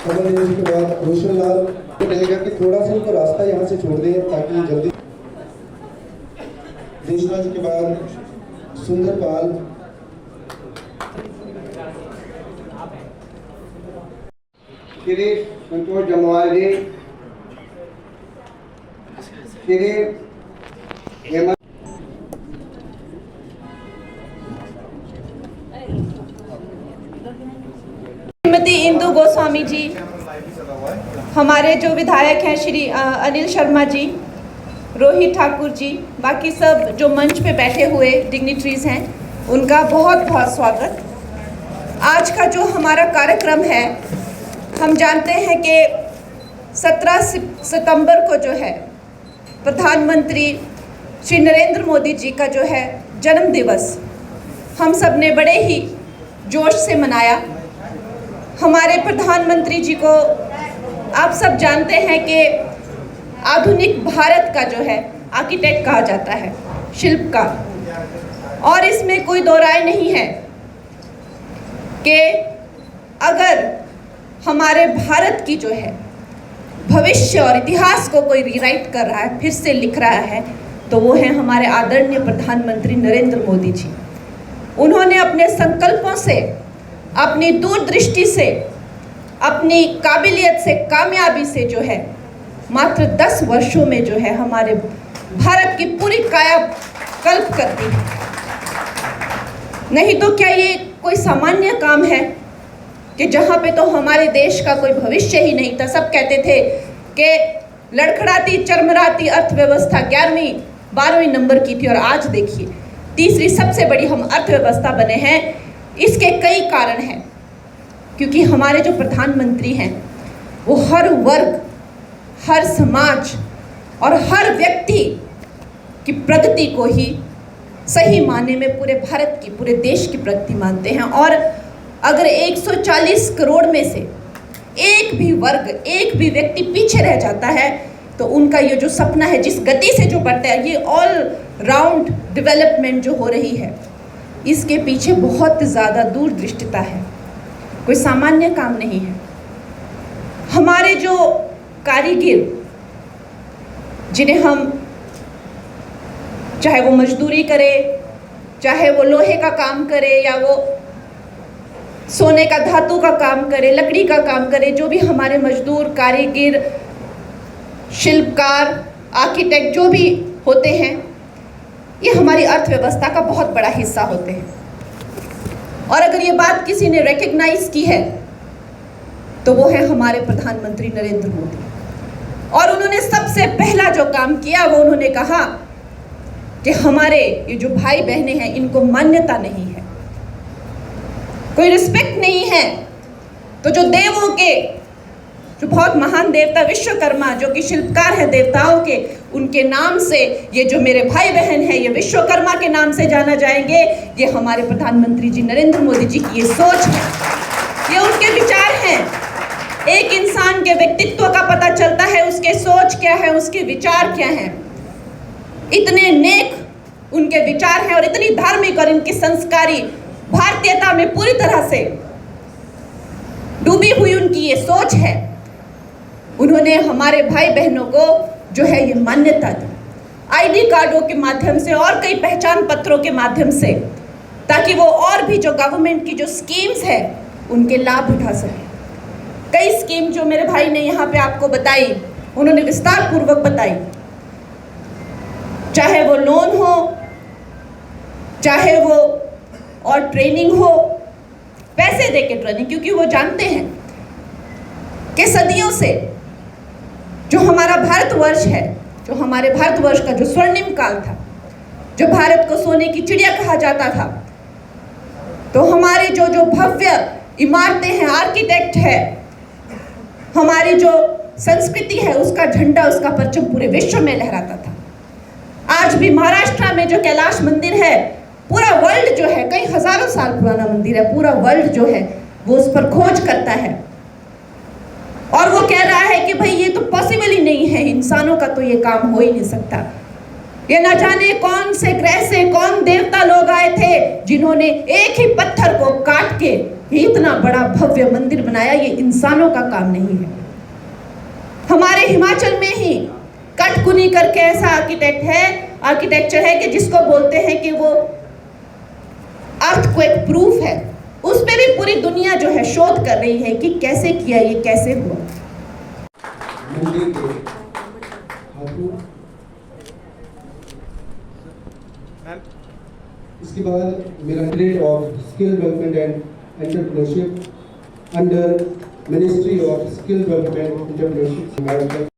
कमल जी के बाद रोशन लाल को कहेगा कि थोड़ा सा उनको रास्ता यहाँ से छोड़ दें ताकि जल्दी। देशराज के बाद सुंदरपाल, श्री संतोष जमवाल जी, श्री हेमंत, श्रीमती इंदु गोस्वामी जी, हमारे जो विधायक हैं श्री अनिल शर्मा जी, रोहित ठाकुर जी, बाकी सब जो मंच पे बैठे हुए डिग्निटरीज हैं, उनका बहुत बहुत स्वागत। आज का जो हमारा कार्यक्रम है, हम जानते हैं कि 17 सितंबर को जो है प्रधानमंत्री श्री नरेंद्र मोदी जी का जो है जन्म दिवस हम सब ने बड़े ही जोश से मनाया। हमारे प्रधानमंत्री जी को आप सब जानते हैं कि आधुनिक भारत का जो है आर्किटेक्ट कहा जाता है, शिल्पकार, और इसमें कोई दो राय नहीं है कि अगर हमारे भारत की जो है भविष्य और इतिहास को कोई रीराइट कर रहा है, फिर से लिख रहा है, तो वो है हमारे आदरणीय प्रधानमंत्री नरेंद्र मोदी जी। उन्होंने अपने संकल्पों से, अपनी दूरदृष्टि से, अपनी काबिलियत से, कामयाबी से जो है मात्र 10 वर्षों में जो है हमारे भारत की पूरी कायाकल्प कर दी। नहीं तो क्या ये कोई सामान्य काम है कि जहाँ पे तो हमारे देश का कोई भविष्य ही नहीं था। सब कहते थे कि लड़खड़ाती चरमराती अर्थव्यवस्था 11वीं 12वीं नंबर की थी, और आज देखिए तीसरी सबसे बड़ी हम अर्थव्यवस्था बने हैं। इसके कई कारण हैं, क्योंकि हमारे जो प्रधानमंत्री हैं वो हर वर्ग, हर समाज और हर व्यक्ति की प्रगति को ही सही मायने में पूरे भारत की, पूरे देश की प्रगति मानते हैं। और अगर 140 करोड़ में से एक भी वर्ग, एक भी व्यक्ति पीछे रह जाता है, तो उनका ये जो सपना है, जिस गति से जो बढ़ता है, ये ऑल राउंड डेवलपमेंट जो हो रही है, इसके पीछे बहुत ज़्यादा दूरदृष्टिता है, कोई सामान्य काम नहीं है। हमारे जो कारीगर, जिन्हें हम चाहे वो मजदूरी करे, चाहे वो लोहे का काम करे, या वो सोने का, धातु का काम करे, लकड़ी का काम करे, जो भी हमारे मजदूर, कारीगर, शिल्पकार, आर्किटेक्ट जो भी होते हैं, ये हमारी अर्थव्यवस्था का बहुत बड़ा हिस्सा होते हैं। और अगर ये बात किसी ने रिकग्नाइज की है तो वो है हमारे प्रधानमंत्री नरेंद्र मोदी। और उन्होंने सबसे पहला जो काम किया वो उन्होंने कहा कि हमारे ये जो भाई बहनें हैं, इनको मान्यता नहीं है, कोई रिस्पेक्ट नहीं है, तो जो देवों के, जो बहुत महान देवता विश्वकर्मा, जो कि शिल्पकार है देवताओं के, उनके नाम से ये जो मेरे भाई बहन हैं, ये विश्वकर्मा के नाम से जाना जाएंगे। ये हमारे प्रधानमंत्री जी नरेंद्र मोदी जी की ये सोच है, ये उनके विचार हैं। एक इंसान के व्यक्तित्व का पता चलता है, उसके सोच क्या है, उसके विचार क्या हैं। इतने नेक उनके विचार हैं और इतनी धार्मिक और इनकी संस्कारी भारतीयता में पूरी तरह से डूबी हुई उनकी ये सोच है। उन्होंने हमारे भाई बहनों को जो है ये मान्यता दी, आईडी कार्डों के माध्यम से और कई पहचान पत्रों के माध्यम से, ताकि वो और भी जो गवर्नमेंट की जो स्कीम्स है उनके लाभ उठा सके। कई स्कीम जो मेरे भाई ने यहाँ पे आपको बताई, उन्होंने विस्तार पूर्वक बताई, चाहे वो लोन हो, चाहे वो और ट्रेनिंग हो, पैसे देके ट्रेनिंग, क्योंकि वो जानते हैं कि सदियों से जो हमारा भारतवर्ष है, जो हमारे भारतवर्ष का जो स्वर्णिम काल था, जो भारत को सोने की चिड़िया कहा जाता था, तो हमारे जो जो भव्य इमारतें हैं, आर्किटेक्ट है, हमारी जो संस्कृति है, उसका झंडा, उसका परचम पूरे विश्व में लहराता था। आज भी महाराष्ट्र में जो कैलाश मंदिर है, पूरा वर्ल्ड जो है, कई हजारों साल पुराना मंदिर है, पूरा वर्ल्ड जो है वो उस पर खोज करता है और वो कह रहा है कि भाई ये तो पॉसिबल ही नहीं है, इंसानों का तो ये काम हो ही नहीं सकता। ये न जाने कौन से ग्रह से कौन देवता लोग आए थे जिन्होंने एक ही पत्थर को काट के ये इतना बड़ा भव्य मंदिर बनाया, ये इंसानों का काम नहीं है। हमारे हिमाचल में ही कटकुनी करके ऐसा आर्किटेक्चर है कि जिसको बोलते हैं कि वो अर्थक्वेक प्रूफ है। उस पे भी पूरी दुनिया जो है शोध कर रही है कि कैसे किया, ये कैसे हुआ। मंदिर के हाथों, इसके बाद मेरा grade of skill development and entrepreneurship under ministry of skill development entrepreneurship